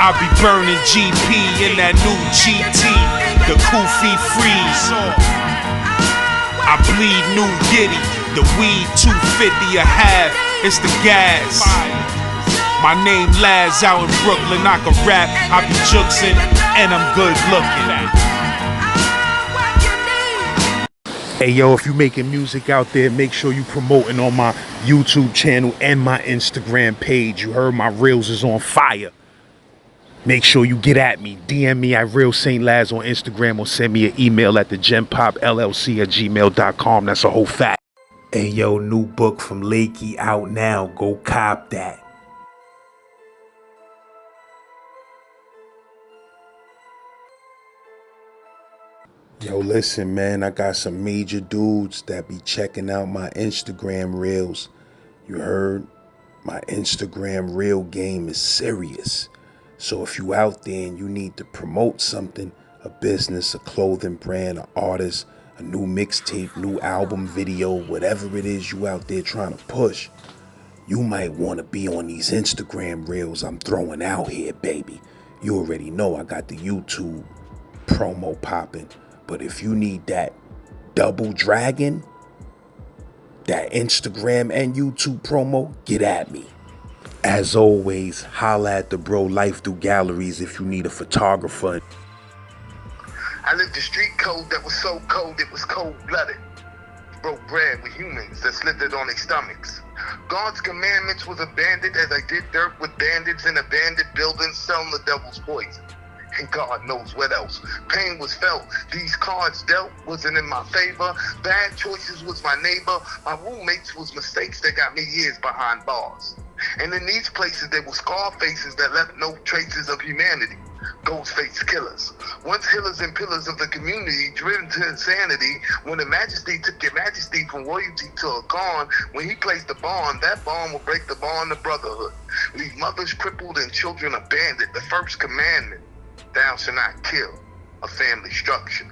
I be burning GP in that new GT, the Koofy Freeze. I bleed new Giddy, the weed 250 a half, it's the gas. My name Laz out in Brooklyn, I can rap, I be juxin', and I'm good looking. Hey yo, if you making music out there, make sure you promoting on my YouTube channel and my Instagram page. You heard my reels is on fire. Make sure you get at me. DM me at Real Saint Laz on Instagram or send me an email at thegenpopllc@gmail.com. That's a whole fact. Hey yo, new book from Lakey out now. Go cop that. Yo, listen, man, I got some major dudes that be checking out my Instagram reels. You heard? My Instagram reel game is serious. So if you out there and you need to promote something, a business, a clothing brand, an artist, a new mixtape, new album video, whatever it is you out there trying to push, you might want to be on these Instagram reels I'm throwing out here, baby. You already know I got the YouTube promo popping. But if you need that double dragon, that Instagram and YouTube promo, get at me. As always, holla at the bro Life Through Galleries if you need a photographer. I lived the street code that was so cold it was cold-blooded. Broke bread with humans that slithered on their stomachs. God's commandments was abandoned as I did dirt with bandits in abandoned buildings selling the devil's poison. And God knows what else. Pain was felt. These cards dealt wasn't in my favor. Bad choices was my neighbor. My roommates was mistakes that got me years behind bars. And in these places there were scar faces that left no traces of humanity. Ghost-faced killers. Once healers and pillars of the community, driven to insanity. When the majesty took your majesty from royalty to a Khan, when he placed the bond, that bond will break the bond of brotherhood. Leave mothers crippled and children abandoned. The first commandment. Thou shalt not kill, a family structure.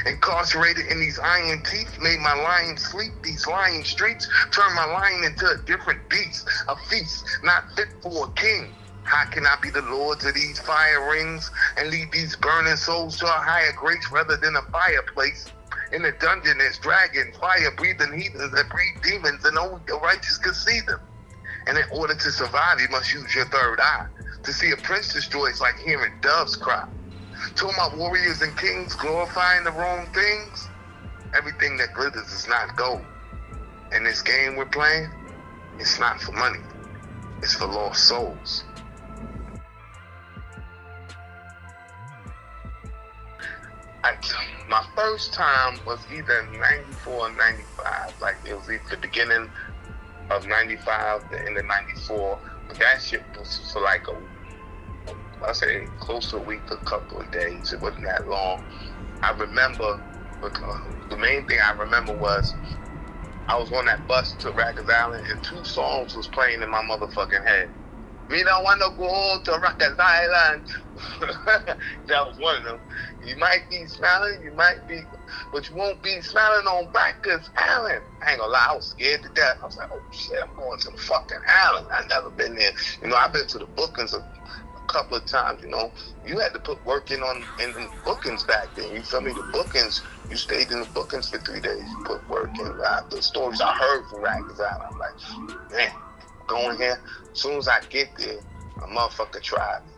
Incarcerated in these iron teeth, made my lion sleep. These lying streets turned my lion into a different beast, a feast not fit for a king. How can I be the lords of these fire rings and lead these burning souls to a higher grace rather than a fireplace? In the dungeon there's dragons, fire-breathing heathens that breed demons, and only the righteous can see them. And in order to survive, you must use your third eye. To see a prince destroyed is like hearing doves cry. Told my warriors and kings glorifying the wrong things. Everything that glitters is not gold. And this game we're playing, it's not for money. It's for lost souls. My first time was either 94 or 95. Like it was either the beginning of 95, the end of 94. But that shit was for like I say close to a week, a couple of days. It wasn't that long. I remember, the main thing I remember was I was on that bus to Rikers Island and two songs was playing in my motherfucking head. We don't want to go to Rikers Island. That was one of them. You might be smiling, but you won't be smiling on Rikers Island. I ain't gonna lie, I was scared to death. I was like, oh shit, I'm going to the fucking island. I've never been there. You know, I've been to the bookings a couple of times, you know. You had to put work in the bookings back then. You feel me? The bookings, you stayed in the bookings for 3 days. You put work in. The stories I heard from Rikers Island, I'm like, man, going here. As soon as I get there, a motherfucker tried me.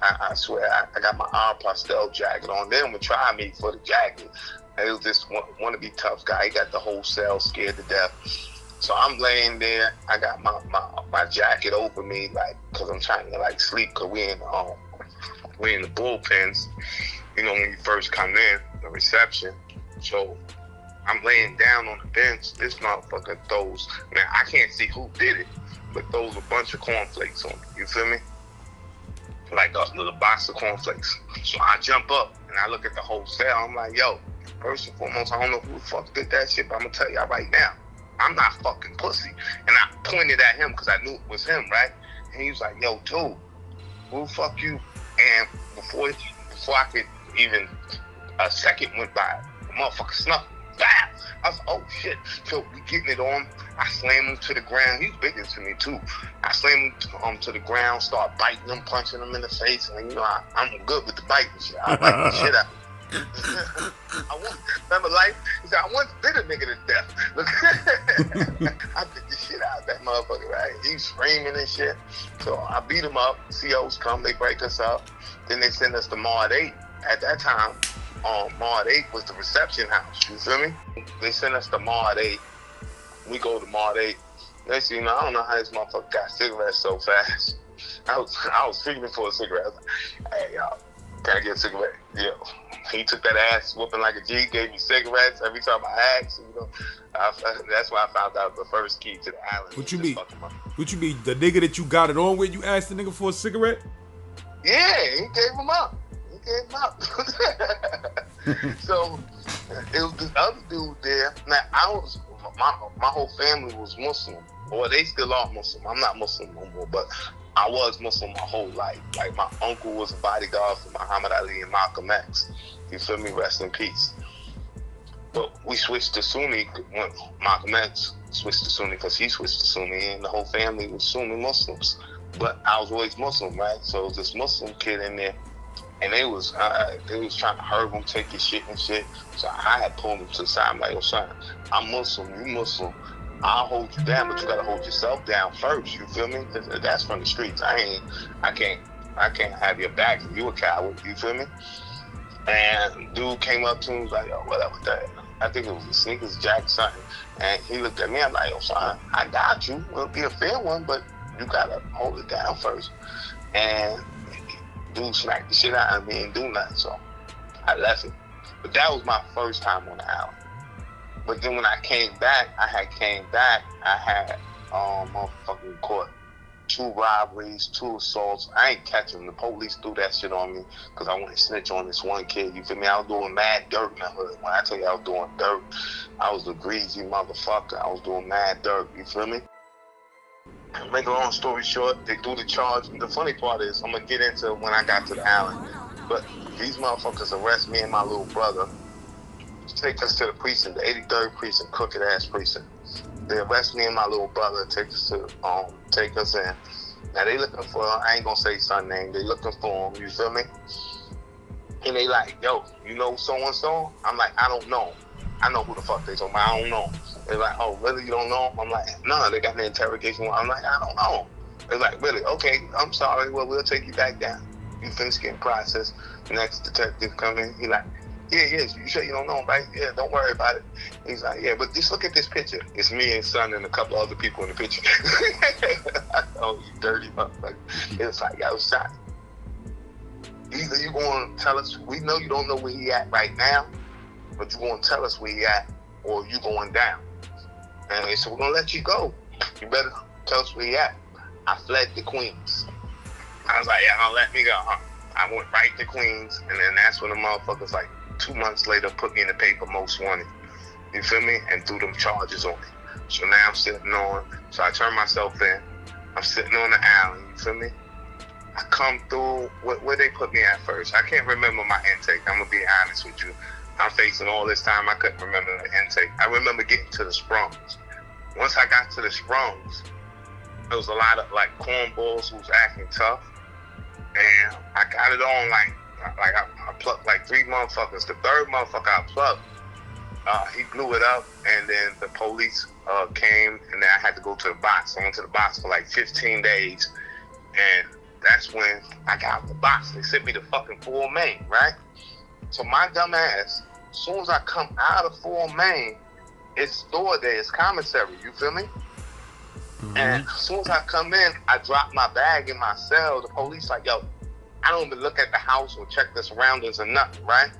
I swear, I got my arm pastel jacket on. They would try me for the jacket. It was this wannabe tough guy. He got the whole cell scared to death. So I'm laying there. I got my jacket over me, like, cause I'm trying to like sleep. Cause we in the bullpens. You know, when you first come in, the reception. So I'm laying down on the bench. This motherfucker throws. Now I can't see who did it, but throws a bunch of cornflakes on me. You feel me? Like a little box of cornflakes. So I jump up and I look at the whole cell. I'm like, yo, first and foremost, I don't know who the fuck did that shit, but I'm gonna tell y'all right now, I'm not fucking pussy. And I pointed at him because I knew it was him, right? And he was like, yo, dude, who the fuck you? And before I could even, a second went by, the motherfucker snuck, bam! I was like, oh shit. So we getting it on. I slam him to the ground. He's bigger than me too. I slam him to the ground, start biting him, punching him in the face. And you know, I'm good with the biting shit. I bite the shit out. Remember life? He said, I once bit a nigga to death. Look, I bit the shit out of that motherfucker, right? He's screaming and shit. So I beat him up. COs come, they break us up. Then they send us to Mod 8. At that time, Mod 8 was the reception house. You feel me? They send us to Mod 8. We go to Mod 8. Next thing you know, I don't know how this motherfucker got cigarettes so fast. I was feeling for a cigarette. I was like, hey, y'all, can I get a cigarette? Yeah. He took that ass whooping like a G, gave me cigarettes every time I asked. You know, that's why I found out the first key to the island. What you mean? What you mean? The nigga that you got it on with, you asked the nigga for a cigarette? Yeah, he gave him up. So it was this other dude there. Now my whole family was Muslim, or they still are Muslim. I'm not Muslim no more, but I was Muslim my whole life. Like my uncle was a bodyguard for Muhammad Ali and Malcolm X. You feel me? Rest in peace. But we switched to Sunni when Malcolm X switched to Sunni because he switched to Sunni, and the whole family was Sunni Muslims. But I was always Muslim, right? So it was this Muslim kid in there, and they was trying to hurt him, take his shit and shit. So I had pulled him to the side. I'm like, yo, son, I'm Muslim, you Muslim. I'll hold you down, but you gotta hold yourself down first. You feel me? That's from the streets. I can't have your back. You a coward. You feel me? And dude came up to me, was like, yo, what up with that? I think it was a sneakers jack something. And he looked at me. I'm like, yo, son, I got you. It'll be a fair one, but you gotta hold it down first. And dude smacked the shit out of me and do nothing. So I left it. But that was my first time on the island. But then when I came back, I had motherfucking caught 2 robberies, 2 assaults. I ain't catching them. The police threw that shit on me because I wanted to snitch on this one kid. You feel me? I was doing mad dirt in the hood. When I tell you I was doing dirt, I was a greasy motherfucker. I was doing mad dirt. You feel me? Make a long story short, they threw the charge. The funny part is, I'm going to get into when I got to the island. But these motherfuckers arrest me and my little brother. Take us to the precinct, the 83rd precinct, crooked ass precinct. They arrest me and my little brother, take us in. Now they looking for, I ain't gonna say son name, they looking for him, you feel me? And they like, yo, you know so-and-so? I'm like, I don't know. I know who the fuck they talking about, I don't know. They're like, oh, really, you don't know? I'm like, no, they got me interrogation. I'm like, I don't know. They're like, really? Okay, I'm sorry, well, we'll take you back down. You finish getting processed. The next detective come in, he like, yeah, you sure you don't know him, right? Yeah, don't worry about it. He's like, yeah, but just look at this picture. It's me and son and a couple other people in the picture. Oh, you dirty motherfucker. It's like, yo, son, either you going to tell us, we know you don't know where he at right now, but you going to tell us where he at, or you going down. And they said, we're going to let you go. You better tell us where he at. I fled to Queens. I was like, yeah, don't let me go, huh? I went right to Queens, and then that's when the motherfuckers, like, 2 months later, put me in the paper most wanted. You feel me? And threw them charges on me. So now I'm sitting on, so I turned myself in. I'm sitting on the island, you feel me? I come through, where they put me at first? I can't remember my intake. I'm going to be honest with you. I'm facing all this time, I couldn't remember the intake. I remember getting to the Sprungs. Once I got to the Sprungs, there was a lot of, like, cornballs who was acting tough. And I got it on, I plucked like 3 motherfuckers. The 3rd motherfucker I plucked, he blew it up, and then the police came, and then I had to go to the box. I went to the box for like 15 days, and that's when I got out the box. They sent me to fucking Fort Maine, right? So my dumb ass, as soon as I come out of Fort Maine, it's store there, it's commissary, you feel me? Mm-hmm. And as soon as I come in, I drop my bag in my cell. The police like, yo, I don't even look at the house or check the surroundings or nothing, right?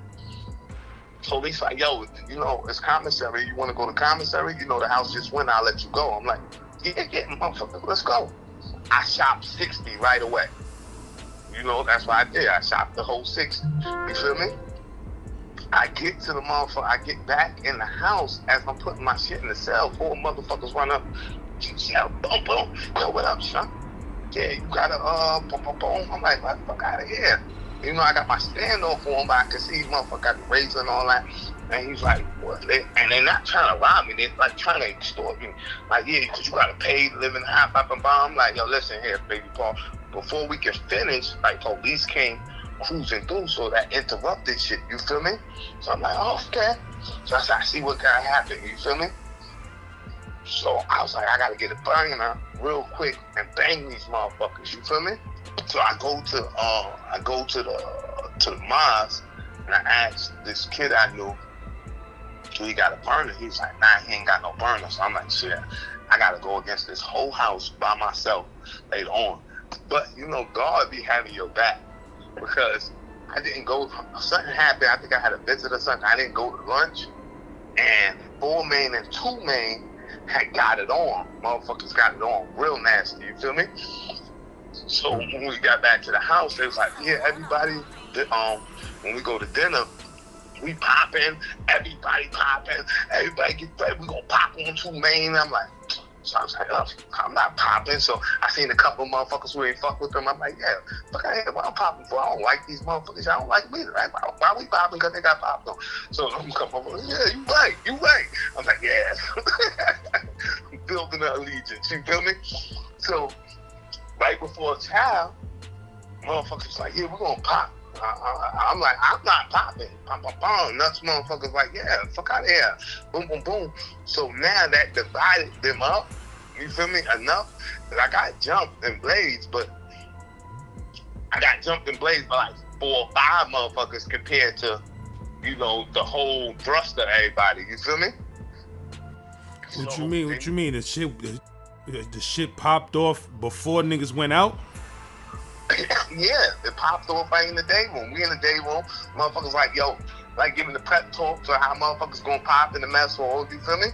Police like, yo, you know, it's commissary. You want to go to commissary? You know, the house just went. I'll let you go. I'm like, yeah, motherfucker, let's go. I shopped 60 right away. You know, that's what I did. I shopped the whole 60. You feel me? I get to the motherfucker. I get back in the house as I'm putting my shit in the cell. 4 motherfuckers run up. Yeah, boom, boom. Yo, what up, son? Yeah, you gotta, boom, boom, boom. I'm like, what the fuck out of here? You know, I got my standoff on, but I could see motherfucker got the razor and all that. And he's like, what? And they're not trying to rob me. They're like trying to extort me. Like, yeah, because you got to pay to live in the house, blah, blah, blah. I'm like, yo, listen here, baby Paul. Before we can finish, like, police came cruising through, so that interrupted shit. You feel me? So I'm like, oh, okay. So I said, I see what got happened. You feel me? So I was like, I got to get a burner real quick and bang these motherfuckers. You feel me? So I go to the mosque and I asked this kid I knew, do he got a burner? He's like, nah, he ain't got no burner. So I'm like, shit, I gotta go against this whole house by myself later on. But you know, God be having your back, because I didn't go. Something happened. I think I had a visit or something. I didn't go to lunch, and 4 main and 2 main had got it on. Motherfuckers got it on real nasty. You feel me? So when we got back to the house, they was like, yeah, everybody, when we go to dinner, we popping, everybody get ready, we gonna pop on 2 main. I'm like, so I was like, oh, I'm not popping. So I seen a couple of motherfuckers who ain't fuck with them. I'm like, yeah, fuck out here, what I'm popping for? I don't like these motherfuckers. I don't like me, right? Why we popping? Because they got popped on. So I'm come over, yeah, you right. I'm like, yeah. Building an allegiance, you feel me? So right before chow, motherfuckers like, yeah, we're gonna pop. I'm like, I'm not popping. Nuts motherfuckers like, yeah, fuck out of here. Boom, boom, boom. So now that divided them up, you feel me, enough that I got jumped in blades, but I got jumped in blades by like 4 or 5 motherfuckers compared to, you know, the whole thrust of everybody. You feel me? What you mean? What you mean? The shit popped off before niggas went out? Yeah, it popped off right in the day room. We in the day room, motherfuckers like, yo, like giving the prep talk to how motherfuckers gonna pop in the mess hall, you feel me?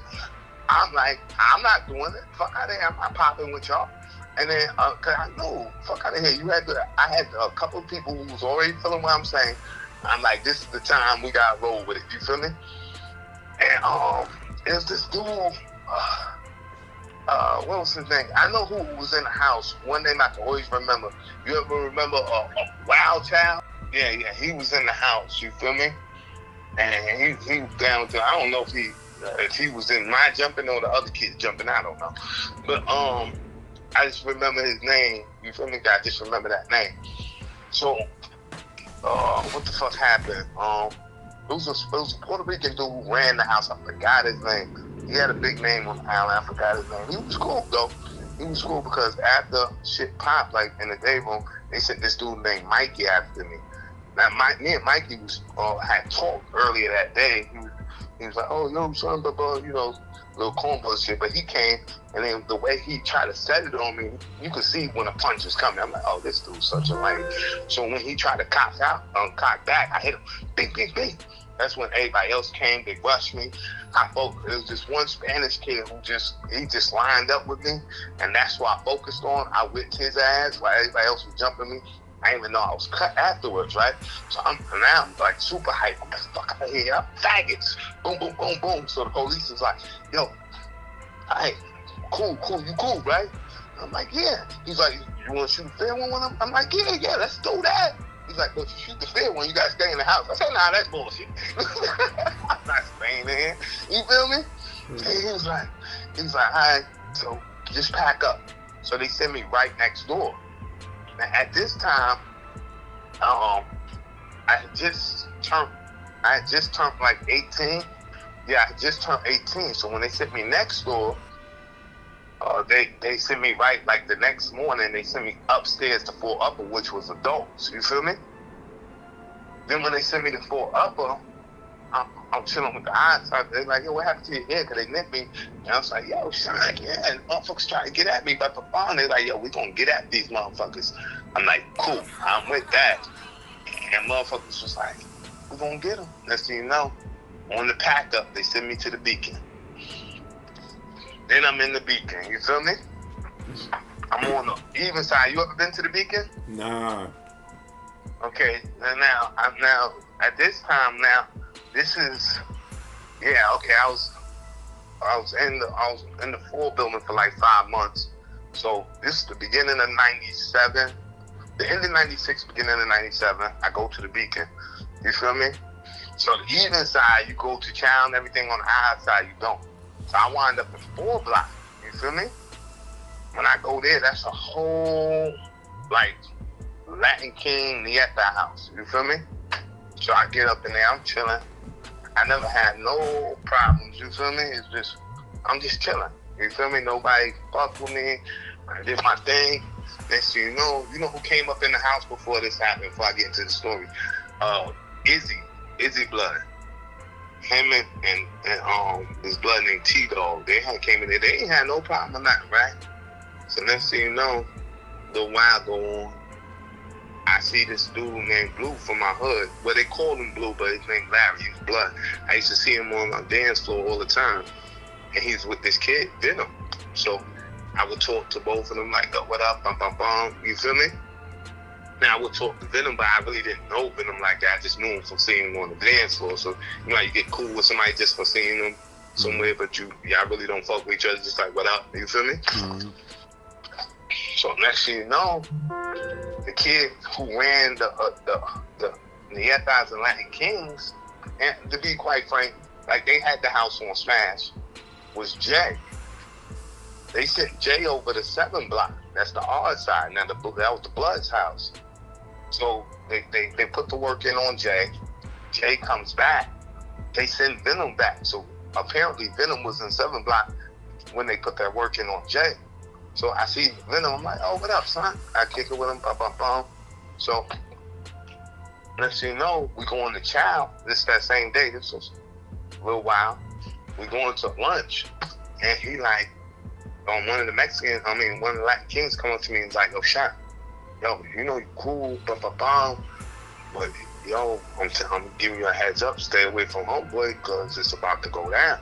I'm like, I'm not doing it. Fuck out of here, I'm not popping with y'all. And then, cause I know, fuck out of here, I had a couple of people who was already feeling what I'm saying. I'm like, this is the time we gotta roll with it, you feel me? And it was this dude, what was his name? I know who was in the house. One name I can always remember. You ever remember a Wild Child? Yeah, he was in the house. You feel me? And he was down to. I don't know if he was in my jumping or the other kids jumping. I don't know. But I just remember his name. You feel me? I just remember that name. So what the fuck happened? It was a Puerto Rican dude who ran the house. I forgot his name. He had a big name on the island. I forgot his name. He was cool though. He was cool because after shit popped, like in the day room, they sent this dude named Mikey after me. Now me and Mikey had talked earlier that day. He was like, oh, yo, son, blah, you know, little cornball shit. But he came, and then the way he tried to set it on me, you could see when a punch was coming. I'm like, oh, this dude's such a lame. So when he tried to cock back, I hit him, bing, bing, bing. That's when everybody else came. They rushed me. It was just one Spanish kid who just lined up with me, and that's what I focused on. I whipped his ass while everybody else was jumping me. I didn't even know I was cut afterwards, right? So I'm like super hype. I'm like, fuck out of here, I'm faggots. Boom, boom, boom, boom. So the police is like, yo, hey, cool, you cool, right? I'm like, yeah. He's like, you want to shoot a fair one with him? I'm like, yeah, let's do that. He's like, but you shoot the fair one, you gotta stay in the house. I said, nah, that's bullshit. I'm not staying there. You feel me? And he was like, all right, so just pack up. So they sent me right next door. Now at this time, I had just turned like 18. Yeah, I just turned 18. So when they sent me next door, they sent me right like the next morning. They sent me upstairs to 4 Upper, which was adults. You feel me? Then when they sent me to 4 Upper, I'm chilling with the eyes. They're like, yo, what happened to your ear? Because they nipped me. And I was like, yo, son, yeah. And motherfuckers trying to get at me. But they're like, yo, we gonna get at these motherfuckers. I'm like, cool, I'm with that. And motherfuckers was like, we gonna get them. Next thing you know, on the pack up, they send me to the Beacon. Then I'm in the Beacon, you feel me? I'm on the even side. You ever been to the Beacon? Nah. Okay, and now at this time now, this is I was in the 4 building for like 5 months. So this is the beginning of '97. The end of 96, beginning of 97, I go to the Beacon. You feel me? So the evening side, you go to Chow and everything. On the high side, you don't. So I wind up in 4 blocks. You feel me? When I go there, that's a whole, like, Latin King Nieta house. You feel me? So I get up in there, I'm chilling. I never had no problems. You feel me? It's just, I'm just chilling. You feel me? Nobody fucked with me. I did my thing. Next thing you know who came up in the house before this happened, before I get into the story? Izzy Blood. Him and his blood named T-Dog. They had came in there. They ain't had no problem with nothing, right? So next thing you know, a little while go on, I see this dude named Blue from my hood. Well, they call him Blue, but his name Larry. He's Blood. I used to see him on my dance floor all the time. And he's with this kid, Venom. So I would talk to both of them like, what up, bum, bum, bum. You feel me? Now, I would talk to Venom, but I really didn't know Venom like that. I just knew him from seeing him on the dance floor. So, you know, you get cool with somebody just for seeing them somewhere, but y'all really don't fuck with each other, just like, what up? You feel me? Mm-hmm. So next thing you know, the kid who ran the Nietas and Latin Kings, and to be quite frank, like they had the house on smash, was Jay. They sent Jay over the 7 block. That's the R side. Now that was the Blood's house. So they put the work in on Jay. Jay comes back. They send Venom back. So apparently Venom was in 7 block when they put that work in on Jay. So I see Venom, I'm like, oh, what up, son? I kick it with him, bum, bum, bum. So next thing you know, we go on to Chow. This that same day. This was a little while. We going to lunch, and he like, one of the Latin Kings come up to me and is like, yo, Sean, yo, you know you cool, bum, bum, bum, but yo, I'm giving you a heads up, stay away from homeboy, because it's about to go down.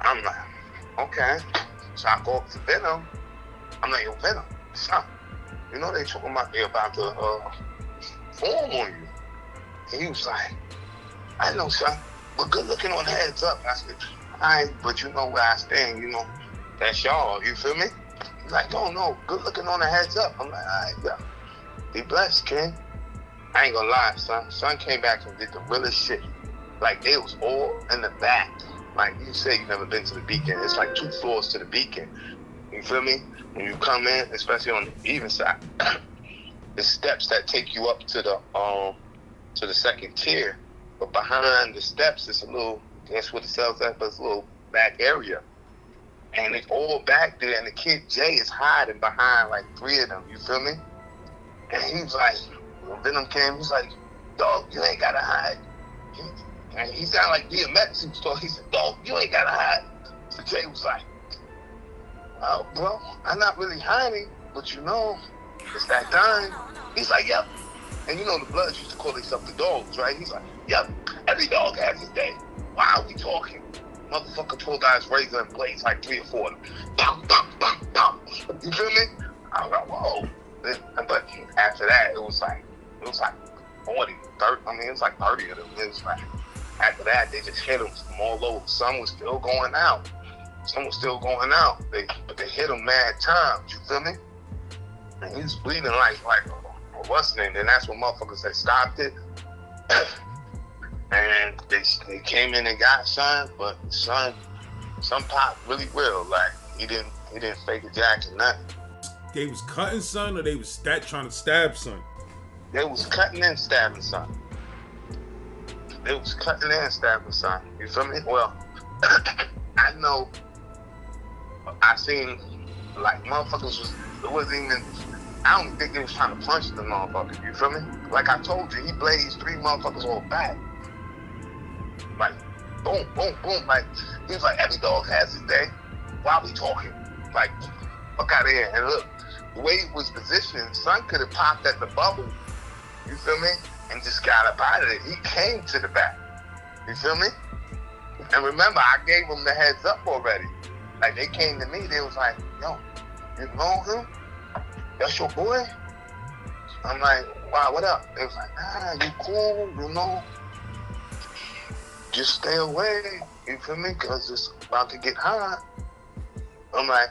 I'm like, okay. So I go up to Venom. I'm like, yo, Venom, son, you know they talking about they about to form on you. And he was like, I know, son, but good looking on the heads up. I said, all right, but you know where I stand, you know, that's y'all, you feel me? He's like, no, good looking on the heads up. I'm like, all right, yeah, be blessed, King. I ain't gonna lie, son. Son came back and did the realest shit. Like, they was all in the back. Like you say, you never been to the Beacon. It's like 2 floors to the Beacon. You feel me? When you come in, especially on the even side, the steps that take you up to the 2nd tier. But behind the steps, it's a little, that's what it sells at, but it's a little back area. And it's all back there, and the kid Jay is hiding behind like 3 of them. You feel me? And he was like, when Venom came, he was like, dog, you ain't gotta hide. And he sounded like DMX. He said, dog, you ain't gotta hide. So Jay was like, oh, bro, I'm not really hiding, but you know, it's that time. He's like, yep. And you know the Bloods used to call themselves the dogs, right? He's like, yep, every dog has his day. Why are we talking? Motherfucker pulled out his razor and blades like 3 or 4 of them. Bam, bam, bam, bam. You feel me? I was like, whoa. But after that, it was like 40, 30. I mean, it was like 30 of them. It was like, after that, they just hit him from all over. Some was still going out. But they hit him mad times. You feel me? And he was bleeding like what's the name? Then that's when motherfuckers had stopped it. And they came in and got Son, but Son popped really real. Like he didn't fake a jack or nothing. They was cutting Son, or they was trying to stab Son? They was cutting and stabbing Son. You feel me? Well, I know. I seen like motherfuckers I don't think they was trying to punch the motherfucker. You feel me? Like I told you, he blazed 3 motherfuckers all back. Like, boom, boom, boom. Like, he was like, every dog has his day. Why are we talking? Like, fuck out of here. And look, the way he was positioned, Son could have popped at the bubble, you feel me? And just got up out of it. He came to the back. You feel me? And remember, I gave them the heads up already. Like, they came to me, they was like, yo, you know him? That's your boy? I'm like, wow, what up? They was like, nah, you cool, you know? Just stay away, you feel me? Because it's about to get hot. I'm like,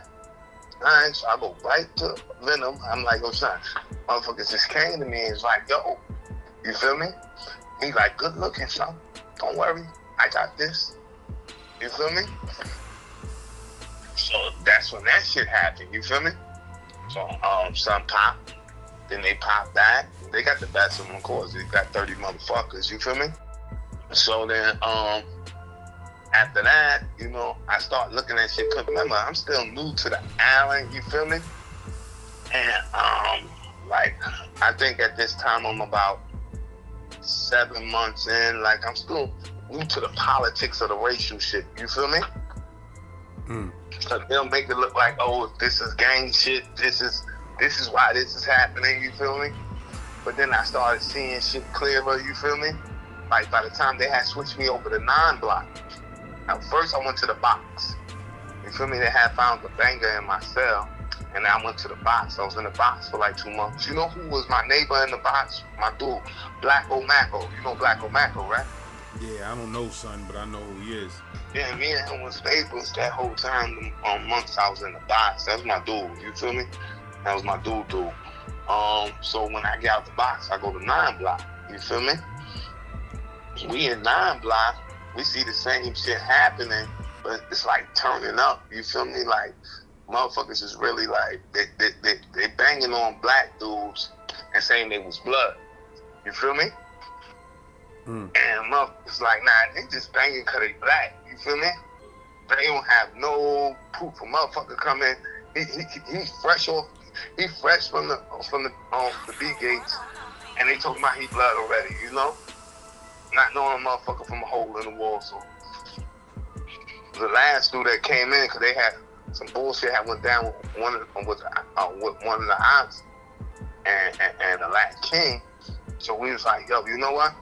all right, so I go right to Venom. I'm like, yo, son, Motherfuckers just came to me and was like, yo, you feel me? He's like, good looking, son. Don't worry, I got this. You feel me? So that's when that shit happened, you feel me? So son popped, then they popped back. They got the best of them, of course. They got 30 motherfuckers, you feel me? So then after that, you know, I start looking at shit, cause remember, I'm still new to the island, you feel me? And like, I think at this time I'm about 7 months in, like I'm still new to the politics of the racial shit, you feel me? So they'll make it look like, oh, this is gang shit, this is why this is happening, you feel me? But then I started seeing shit clearer, you feel me? Like by the time they had switched me over to 9-block, now first I went to the box. You feel me? They had found the banger in my cell, and I went to the box. I was in the box for like 2 months. You know who was my neighbor in the box? My dude, Black O'Macko. You know Black O'Macko, right? Yeah, I don't know, son, but I know who he is. Yeah, me and him was neighbors that whole time, months I was in the box. That's my dude, you feel me? That was my dude. So when I get out the box, I go to 9-block, you feel me? We in 9-block, we see the same shit happening, but it's like turning up, you feel me? Like, motherfuckers is really like, they banging on black dudes and saying they was blood, you feel me? And motherfuckers like, nah, they just banging cause they black, you feel me? They don't have no proof. A motherfucker come in, he fresh from the B gates, and they talking about he blood already, you know? Not knowing a motherfucker from a hole in the wall. So the last dude that came in, cause they had some bullshit that went down with one of the ops and the Latin King. So we was like, yo, you know what?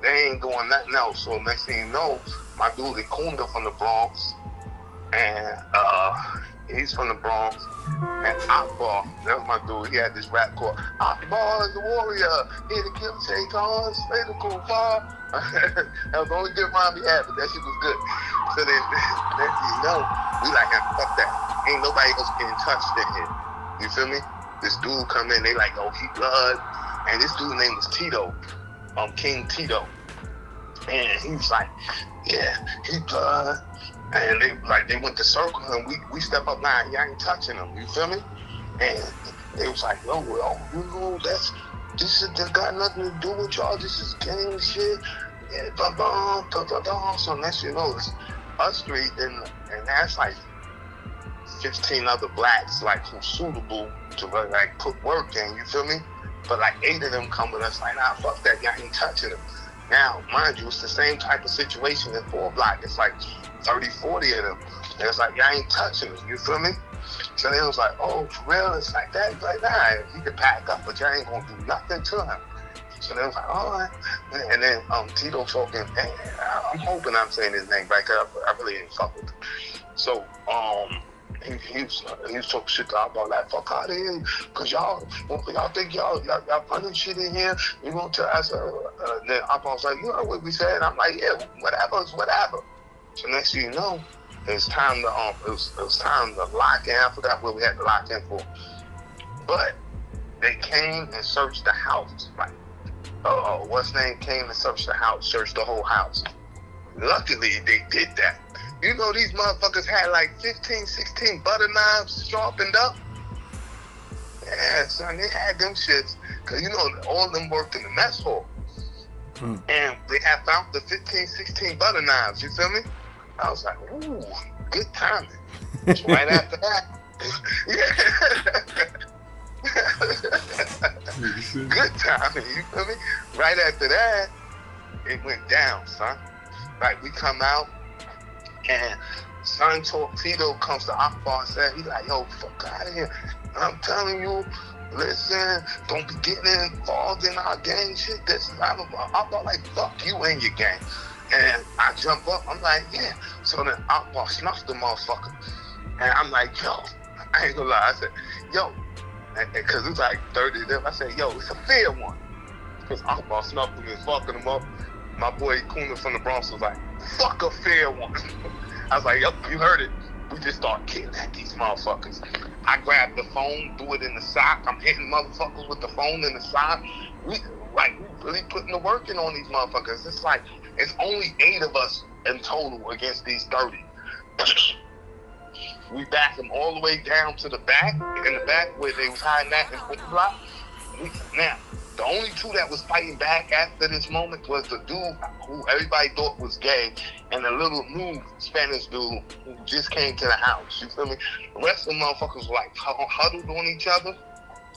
They ain't doing nothing else. So next thing you know, my dude Ikunda from the Bronx, and he's from the Bronx, and Akbar, that was my dude. He had this rap called Akbar is the warrior, here to kill Shaitan, slay the kuffar. That was the only good rhyme he had, but that shit was good. So then, next thing you know, we like, fuck that. Ain't nobody else getting touched in here. You feel me? This dude come in, they like, oh, he blood. And this dude's name was Tito, King Tito. And he was like, yeah, he blood. And they went to circle him. We step up now, y'all ain't touching him, you feel me? And they was like, yo, well, you know, this got nothing to do with y'all, this is gang shit. Yeah, So next you know, it's us three, and that's like 15 other blacks like who's suitable to like put work in, you feel me? But like 8 of them come with us like, nah, fuck that, y'all ain't touching them. Now, mind you, it's the same type of situation in 4-block. It's like 30, 40 of them. And it's like, y'all ain't touching them, you feel me? So they was like, oh, for real? It's like that? It's like, nah, he can pack up, but y'all ain't gonna do nothing to him. So they was like, all right. And then Tito talking, and I'm hoping I'm saying his name right, cause I really didn't fuck with him. So, he was talking shit to about like, fuck out of here, cause y'all think y'all running shit in here. You gonna tell us? Then I was like, you know what we said? I'm like, yeah, whatever, it's whatever. So next thing you know, it's time to it was time to lock in. I forgot what we had to lock in for, but they came and searched the house. Like, what's name came and searched the house, searched the whole house. Luckily, they did that. You know, these motherfuckers had like 15, 16 butter knives sharpened up. Yeah, son, they had them shits. Cause you know, all of them worked in the mess hall. And they had found the 15, 16 butter knives, you feel me? I was like, ooh, good timing. So right after that, good timing, you feel me? Right after that, it went down, son. Like, we come out, and son Tito comes to Akbar and said, he's like, yo, fuck out of here. And I'm telling you, listen, don't be getting involved in our gang shit. Akbar like, fuck you and your gang. And I jump up, I'm like, yeah. So then Akbar snuffed the motherfucker. And I'm like, yo, I ain't gonna lie. I said, yo, because it was like 30 of them. I said, yo, it's a fair one. Because Akbar snuffed him and fucking him up. My boy Kuna from the Bronx was like, fuck a fair one. I was like, yep, you heard it. We just start getting at these motherfuckers. I grab the phone, do it in the sock. I'm hitting motherfuckers with the phone in the sock. We really putting the work in on these motherfuckers. It's like it's only 8 of us in total against these 30. We back them all the way down to the back, in the back where they was hiding at in 50 block. Now, the only 2 that was fighting back after this moment was the dude who everybody thought was gay and the little new Spanish dude who just came to the house. You feel me? The rest of the motherfuckers were like huddled on each other,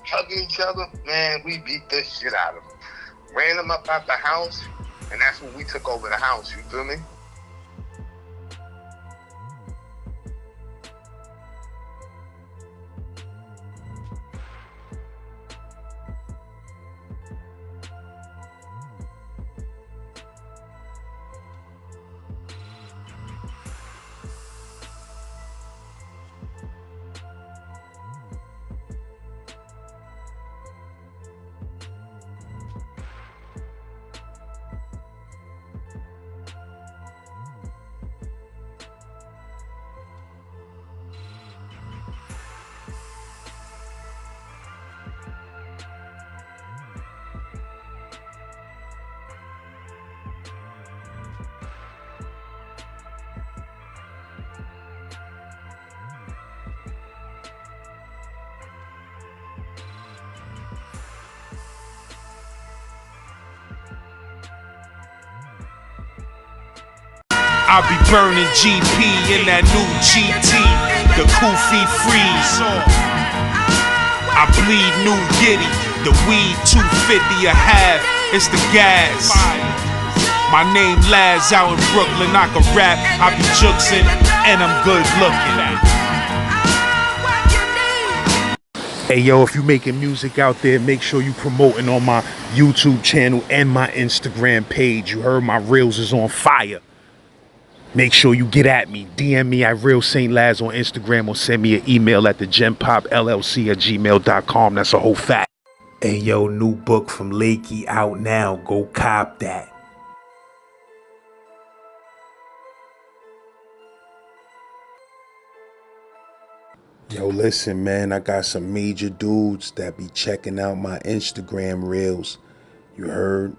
hugging each other. Man, we beat this shit out of them. Ran them up out the house, and that's when we took over the house. You feel me? I be burning GP in that new GT, the Koofy Freeze. I bleed new Giddy, the weed 250 a half, it's the gas. My name Laz out in Brooklyn, I can rap, I be juxin', and I'm good looking. Hey yo, if you making music out there, make sure you promoting on my YouTube channel and my Instagram page. You heard my reels is on fire. Make sure you get at me. DM me at Real Saint Laz on Instagram or send me an email at thegenpopllc@gmail.com. That's a whole fact. Hey yo, new book from Lakey out now. Go cop that. Yo, listen, man, I got some major dudes that be checking out my Instagram reels. You heard?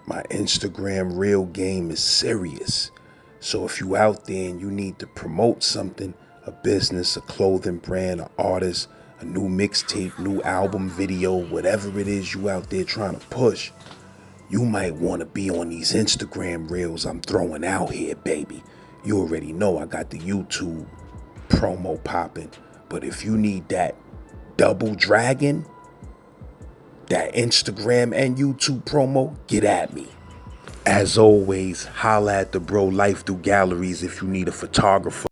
My Instagram reel game is serious. So if you out there and you need to promote something, a business, a clothing brand, an artist, a new mixtape, new album video, whatever it is you out there trying to push, you might want to be on these Instagram reels I'm throwing out here, baby. You already know I got the YouTube promo popping. But if you need that double dragon, that Instagram and YouTube promo, get at me. As always, holla at the bro Life Through Galleries if you need a photographer.